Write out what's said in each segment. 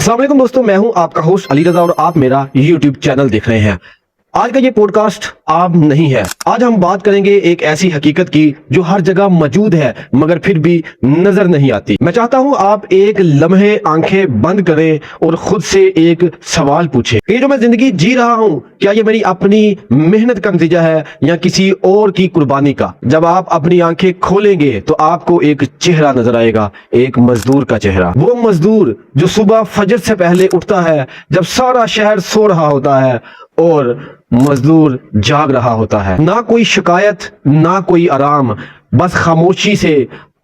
अस्सलाम वालेकुम दोस्तों, मैं हूं आपका होस्ट अली रजा और आप मेरा यूट्यूब चैनल देख रहे हैं। आज का ये पॉडकास्ट आप नहीं है। आज हम बात करेंगे एक ऐसी हकीकत की जो हर जगह मौजूद है मगर फिर भी नजर नहीं आती। मैं चाहता हूं आप एक लम्हे आंखें बंद करें और खुद से एक सवाल पूछें, ये जो मैं जिंदगी जी रहा हूं क्या ये मेरी अपनी मेहनत का नतीजा है या किसी और की कुर्बानी का। जब आप अपनी आंखें खोलेंगे तो आपको एक चेहरा नजर आएगा, एक मजदूर का चेहरा। वो मजदूर जो सुबह फजर से पहले उठता है जब सारा शहर सो रहा होता है और मजदूर जाग रहा होता है। ना कोई शिकायत ना कोई आराम, बस खामोशी से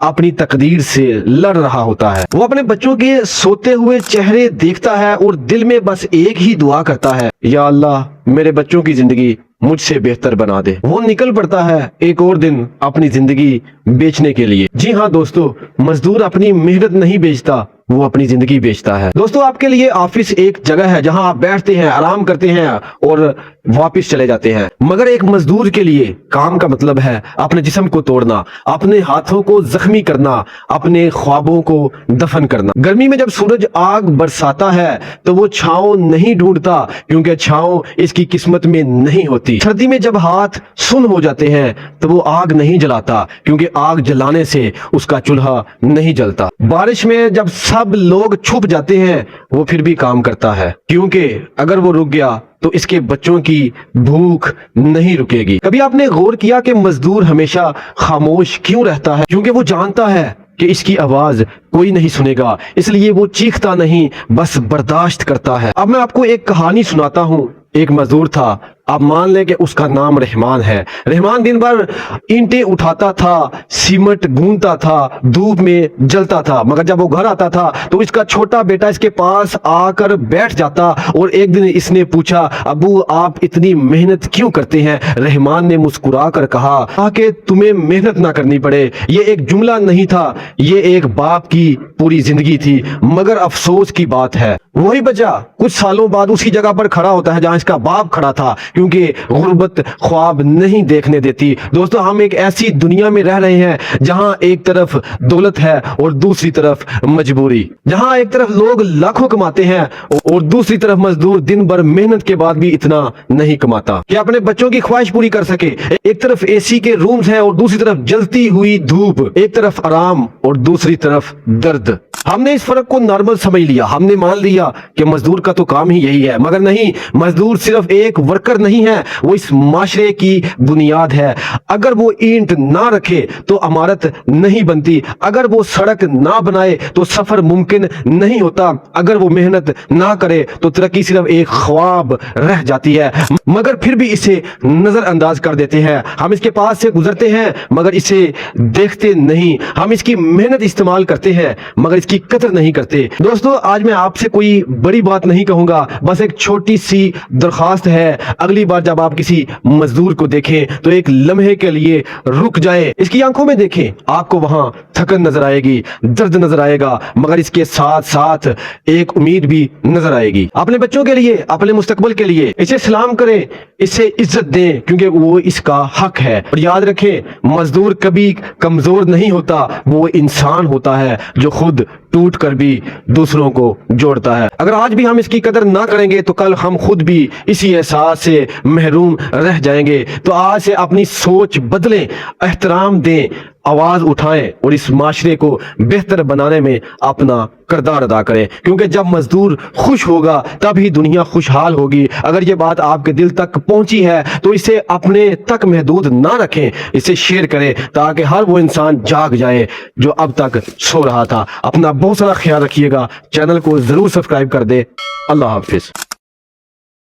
अपनी तकदीर से लड़ रहा होता है। वो अपने बच्चों के सोते हुए चेहरे देखता है और दिल में बस एक ही दुआ करता है, या अल्लाह मेरे बच्चों की जिंदगी मुझसे बेहतर बना दे। वो निकल पड़ता है एक और दिन अपनी जिंदगी बेचने के लिए। जी हाँ दोस्तों, मजदूर अपनी मेहनत नहीं बेचता, वो अपनी जिंदगी बेचता है। दोस्तों, आपके लिए ऑफिस एक जगह है जहां आप बैठते हैं, आराम करते हैं और वापस चले जाते हैं। मगर एक मजदूर के लिए काम का मतलब है अपने जिस्म को तोड़ना, अपने हाथों को जख्मी करना, अपने ख्वाबों को दफन करना। गर्मी में जब सूरज आग बरसाता है तो वो छांव नहीं ढूंढता क्योंकि छांव इसकी किस्मत में नहीं होती। सर्दी में जब हाथ सुन हो जाते हैं तो वो आग नहीं जलाता क्योंकि आग जलाने से उसका चूल्हा नहीं जलता। बारिश में जब सब लोग छुप जाते हैं वो फिर भी काम करता है क्योंकि अगर वो रुक गया तो इसके बच्चों की भूख नहीं रुकेगी। कभी आपने गौर किया कि मजदूर हमेशा खामोश क्यों रहता है? क्योंकि वो जानता है कि इसकी आवाज कोई नहीं सुनेगा, इसलिए वो चीखता नहीं, बस बर्दाश्त करता है। अब मैं आपको एक कहानी सुनाता हूँ। एक मजदूर था, आप मान लें कि उसका नाम रहमान है। रहमान दिन भर ईंटें उठाता था, सीमेंट गूंथता था, धूप में जलता था। मगर जब वो घर आता था तो इसका छोटा बेटा इसके पास आकर बैठ जाता और एक दिन इसने पूछा, अबू आप इतनी मेहनत क्यों करते हैं? रहमान ने मुस्कुरा कर कहा कि तुम्हें मेहनत ना करनी पड़े। ये एक जुमला नहीं था, ये एक बाप की पूरी जिंदगी थी। मगर अफसोस की बात है वही बच्चा कुछ सालों बाद उसी जगह पर खड़ा होता है जहां इसका बाप खड़ा था, क्योंकि गुर्बत ख्वाब नहीं देखने देती। दोस्तों, हम एक ऐसी दुनिया में रह रहे हैं जहां एक तरफ दौलत है और दूसरी तरफ मजबूरी, जहां एक तरफ लोग लाखों कमाते हैं और दूसरी तरफ मजदूर दिन भर मेहनत के बाद भी इतना नहीं कमाता कि अपने बच्चों की ख्वाहिश पूरी कर सके। एक तरफ एसी के रूम्स हैं और दूसरी तरफ जलती हुई धूप, एक तरफ आराम और दूसरी तरफ दर्द। हमने इस फर्क को नॉर्मल समझ लिया, हमने मान लिया कि मजदूर का तो काम ही यही है। मगर नहीं, मजदूर सिर्फ एक वर्कर नहीं है, वो इस माशरे की बुनियाद है। अगर वो ईंट ना रखे तो इमारत नहीं बनती, अगर वो सड़क ना बनाए तो सफर मुमकिन नहीं होता, अगर वो मेहनत ना करे तो तरक्की सिर्फ एक ख्वाब रह जाती है। मगर फिर भी इसे नजरअंदाज कर देते हैं। हम इसके पास से गुजरते हैं मगर इसे देखते नहीं। हम इसकी मेहनत इस्तेमाल करते हैं मगर इसकी कदर नहीं करते। दोस्तों, आज मैं आपसे कोई बड़ी बात नहीं कहूंगा, बस एक छोटी सी दरखास्त है। अगली बार जब आप किसी मजदूर को देखें तो एक लम्हे के लिए रुक जाएं, इसकी आंखों में देखें, आपको वहां थकन नजर आएगी, दर्द नजर आएगा, मगर इसके साथ साथ एक उम्मीद भी नजर आएगी। अपने बच्चों के लिए, अपने मुस्तकबल के लिए इसे सलाम करें, इसे इज्जत दें क्योंकि वो इसका हक है। और याद रखें, मजदूर कभी कमजोर नहीं होता, वो इंसान होता है जो खुद टूट कर भी दूसरों को जोड़ता है। अगर आज भी हम इसकी कदर ना करेंगे तो कल हम खुद भी इसी एहसास से महरूम रह जाएंगे। तो आज से अपनी सोच बदलें, एहतराम दें, आवाज उठाएं और इस माशरे को बेहतर बनाने में अपना किरदार अदा करें, क्योंकि जब मजदूर खुश होगा तभी दुनिया खुशहाल होगी। अगर ये बात आपके दिल तक पहुंची है तो इसे अपने तक महदूद ना रखें, इसे शेयर करें ताकि हर वो इंसान जाग जाए जो अब तक सो रहा था। अपना बहुत सारा ख्याल रखिएगा, चैनल को जरूर सब्सक्राइब कर दे। अल्लाह हाफिज।